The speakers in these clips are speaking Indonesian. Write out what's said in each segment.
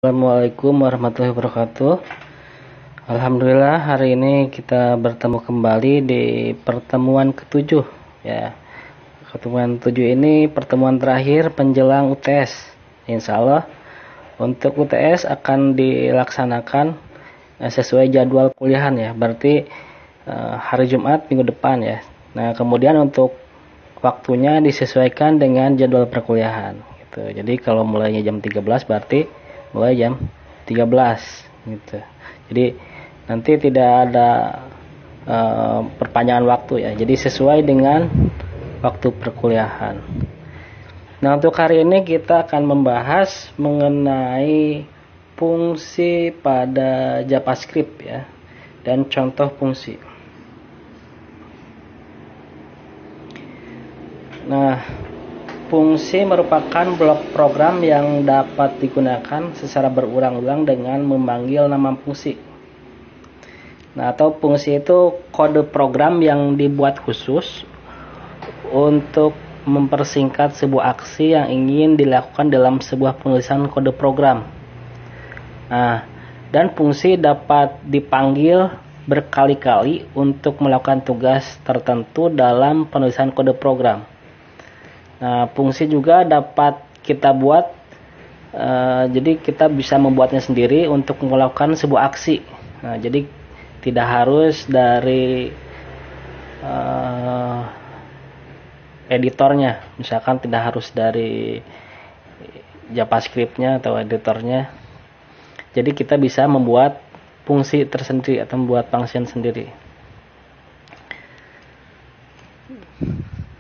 Assalamualaikum warahmatullahi wabarakatuh. Alhamdulillah hari ini kita bertemu kembali di pertemuan ke-7 ya. Pertemuan 7 ini pertemuan terakhir penjelang UTS. Insya Allah untuk UTS akan dilaksanakan sesuai jadwal kuliahan ya. Berarti hari Jumat minggu depan ya. Nah kemudian untuk waktunya disesuaikan dengan jadwal perkuliahan gitu. Jadi kalau mulainya jam 13 berarti mulai jam 13 gitu. Jadi nanti tidak ada perpanjangan waktu ya. Jadi sesuai dengan waktu perkuliahan. Nah, untuk hari ini kita akan membahas mengenai fungsi pada JavaScript ya dan contoh fungsi. Nah, fungsi merupakan blok program yang dapat digunakan secara berulang-ulang dengan memanggil nama fungsi. Nah, atau fungsi itu kode program yang dibuat khusus untuk mempersingkat sebuah aksi yang ingin dilakukan dalam sebuah penulisan kode program. Nah, dan fungsi dapat dipanggil berkali-kali untuk melakukan tugas tertentu dalam penulisan kode program. Nah, fungsi juga dapat kita buat, jadi kita bisa membuatnya sendiri untuk melakukan sebuah aksi. Nah, jadi tidak harus dari editornya, misalkan tidak harus dari JavaScript-nya atau editornya. Jadi kita bisa membuat fungsi tersendiri atau membuat function sendiri.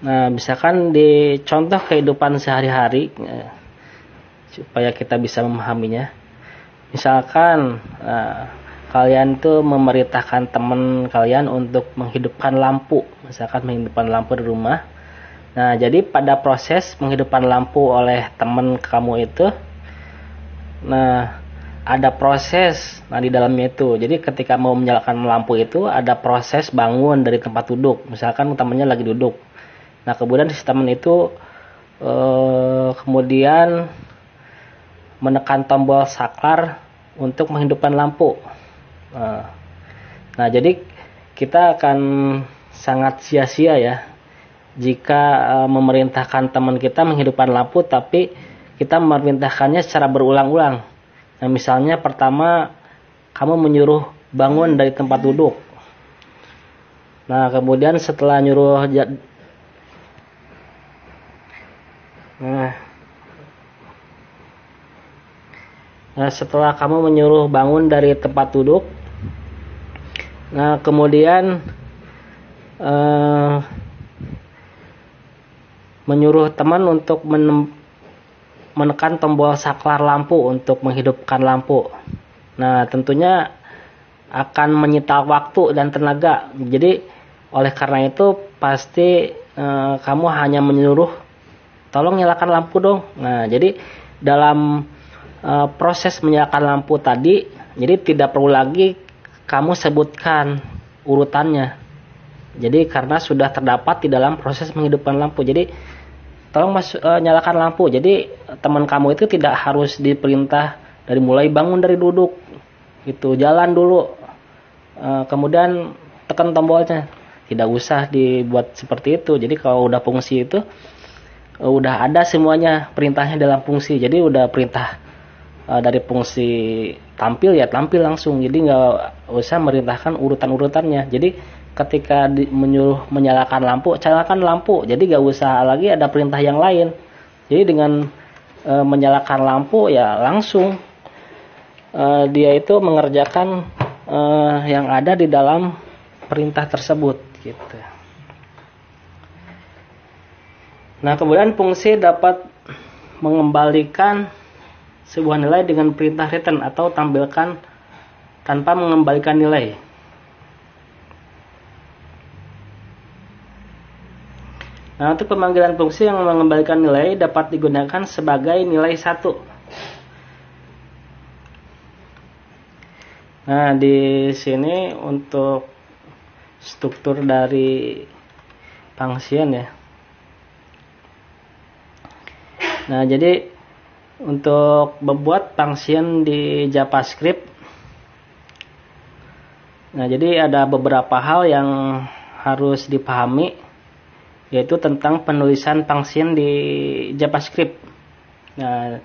Nah, misalkan di contoh kehidupan sehari-hari supaya kita bisa memahaminya. Misalkan kalian tuh memerintahkan teman kalian untuk menghidupkan lampu, misalkan menghidupkan lampu di rumah. Nah, jadi pada proses menghidupkan lampu oleh teman kamu itu, nah ada proses di dalamnya itu. Jadi ketika mau menyalakan lampu itu ada proses bangun dari tempat duduk. Misalkan temannya lagi duduk. Nah, kemudian si teman itu kemudian menekan tombol saklar untuk menghidupkan lampu. Nah, jadi kita akan sangat sia-sia ya jika memerintahkan teman kita menghidupkan lampu tapi kita memerintahkannya secara berulang-ulang. Nah, misalnya pertama kamu menyuruh bangun dari tempat duduk. Nah, kemudian setelah nyuruh Nah, setelah kamu menyuruh bangun dari tempat duduk, nah kemudian menyuruh teman untuk menekan tombol saklar lampu untuk menghidupkan lampu. Nah, tentunya akan menyita waktu dan tenaga. Jadi oleh karena itu pasti kamu hanya menyuruh tolong nyalakan lampu dong. Nah, jadi dalam proses menyalakan lampu tadi, jadi tidak perlu lagi kamu sebutkan urutannya. Jadi karena sudah terdapat di dalam proses menghidupkan lampu. Jadi tolong nyalakan lampu. Jadi teman kamu itu tidak harus diperintah dari mulai bangun dari duduk, gitu, jalan dulu, kemudian tekan tombolnya. Tidak usah dibuat seperti itu. Jadi kalau udah fungsi itu udah ada semuanya perintahnya dalam fungsi. Jadi udah perintah dari fungsi tampil ya tampil langsung. Jadi nggak usah merintahkan urutan-urutannya. Jadi ketika menyuruh menyalakan lampu, nyalakan lampu. Jadi nggak usah lagi ada perintah yang lain. Jadi dengan menyalakan lampu ya langsung dia itu mengerjakan yang ada di dalam perintah tersebut gitu. Nah, kemudian fungsi dapat mengembalikan sebuah nilai dengan perintah return atau tampilkan tanpa mengembalikan nilai. Nah, untuk pemanggilan fungsi yang mengembalikan nilai dapat digunakan sebagai nilai 1. Nah, di sini untuk struktur dari function ya. Nah, jadi untuk membuat function di JavaScript. Nah, jadi ada beberapa hal yang harus dipahami, yaitu tentang penulisan function di JavaScript. Nah,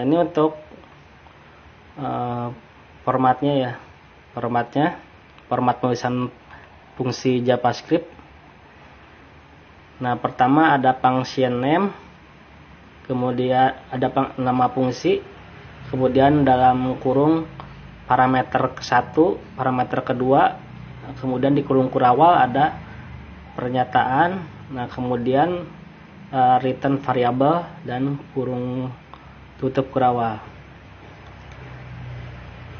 ini untuk formatnya ya, format penulisan fungsi JavaScript. Nah, pertama ada function name, kemudian ada nama fungsi, kemudian dalam kurung parameter ke-1, parameter kedua, kemudian di kurung kurawal ada pernyataan, nah kemudian return variable dan kurung tutup kurawal.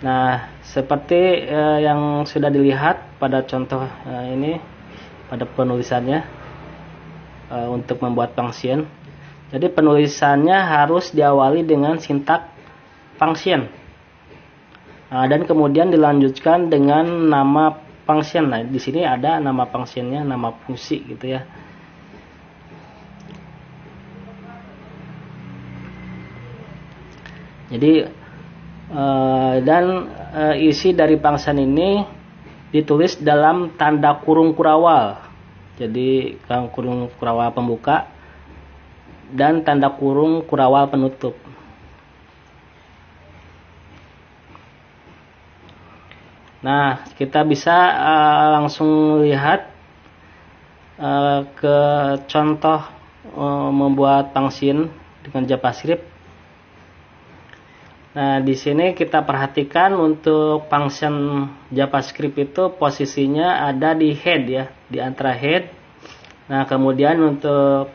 Nah, seperti yang sudah dilihat pada contoh ini, pada penulisannya untuk membuat function. Jadi penulisannya harus diawali dengan sintak function. Nah, dan kemudian dilanjutkan dengan nama function. Nah, di sini ada nama functionnya, nama fungsi gitu ya. Jadi isi dari function ini ditulis dalam tanda kurung kurawal. Jadi kurung kurawal pembuka dan tanda kurung kurawal penutup. Nah, kita bisa langsung lihat ke contoh membuat function dengan JavaScript. Nah, di sini kita perhatikan untuk function JavaScript itu posisinya ada di head ya, di antara head. Nah, kemudian untuk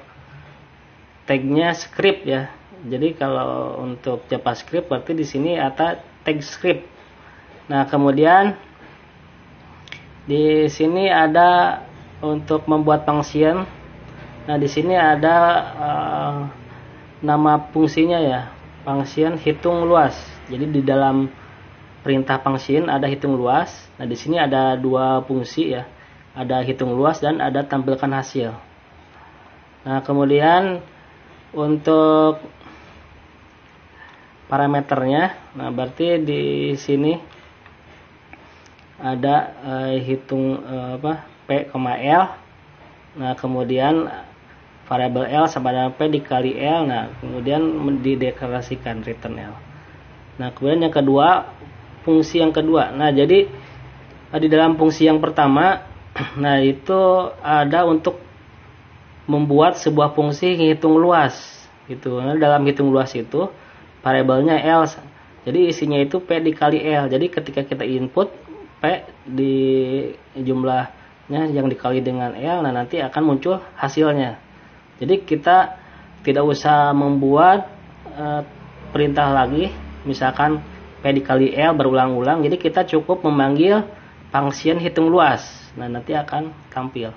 tagnya script ya. Jadi kalau untuk JavaScript berarti di sini ada tag script. Nah, kemudian di sini ada untuk membuat function. Nah, di sini ada nama fungsinya ya. Function hitung luas. Jadi di dalam perintah function ada hitung luas. Nah, di sini ada dua fungsi ya. Ada hitung luas dan ada tampilkan hasil. Nah, kemudian untuk parameternya, nah berarti di sini ada hitung P,L. Nah, kemudian variabel L sama dengan P dikali L. Nah, kemudian dideklarasikan return L. Nah, kemudian yang kedua, fungsi yang kedua. Nah, jadi di dalam fungsi yang pertama, nah itu ada untuk membuat sebuah fungsi hitung luas gitu. Nah, dalam hitung luas itu variabelnya L. Jadi isinya itu P dikali L. Jadi ketika kita input P di jumlahnya yang dikali dengan L, nah nanti akan muncul hasilnya. Jadi kita tidak usah membuat perintah lagi, misalkan P dikali L berulang-ulang. Jadi kita cukup memanggil function hitung luas. Nah, nanti akan tampil.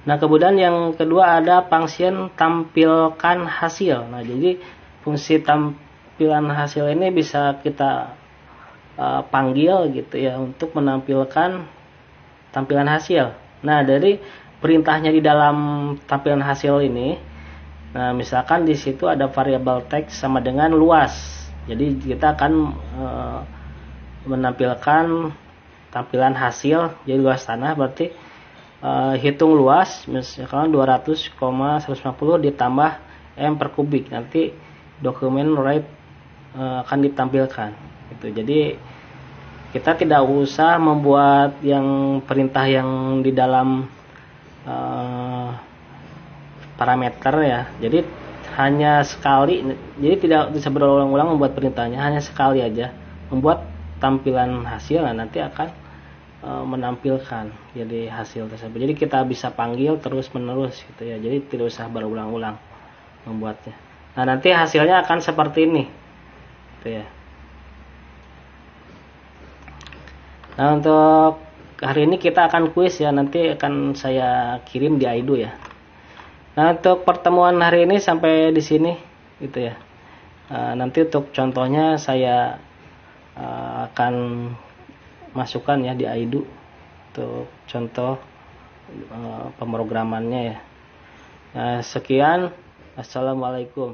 Nah, kemudian yang kedua ada function tampilkan hasil. Nah, jadi fungsi tampilan hasil ini bisa kita panggil gitu ya untuk menampilkan tampilan hasil. Nah, dari perintahnya di dalam tampilan hasil ini, nah misalkan di situ ada variabel text sama dengan luas. Jadi kita akan menampilkan tampilan hasil. Jadi luas tanah berarti hitung luas misalkan 200,150 ditambah m per kubik. Nanti dokumen right akan ditampilkan. Gitu. Jadi kita tidak usah membuat yang perintah yang di dalam parameter ya. Jadi hanya sekali, jadi tidak bisa berulang-ulang membuat perintahnya, hanya sekali aja membuat tampilan hasil. Nah, nanti akan menampilkan jadi hasil tersebut. Jadi kita bisa panggil terus menerus gitu ya. Jadi tidak usah berulang-ulang membuatnya. Nah, nanti hasilnya akan seperti ini gitu ya. Nah, untuk hari ini kita akan kuis ya, nanti akan saya kirim di Aidu ya. Nah, untuk pertemuan hari ini sampai di sini gitu ya. Nanti untuk contohnya saya akan masukkan ya di Aidu untuk contoh pemrogramannya ya. Sekian, assalamualaikum.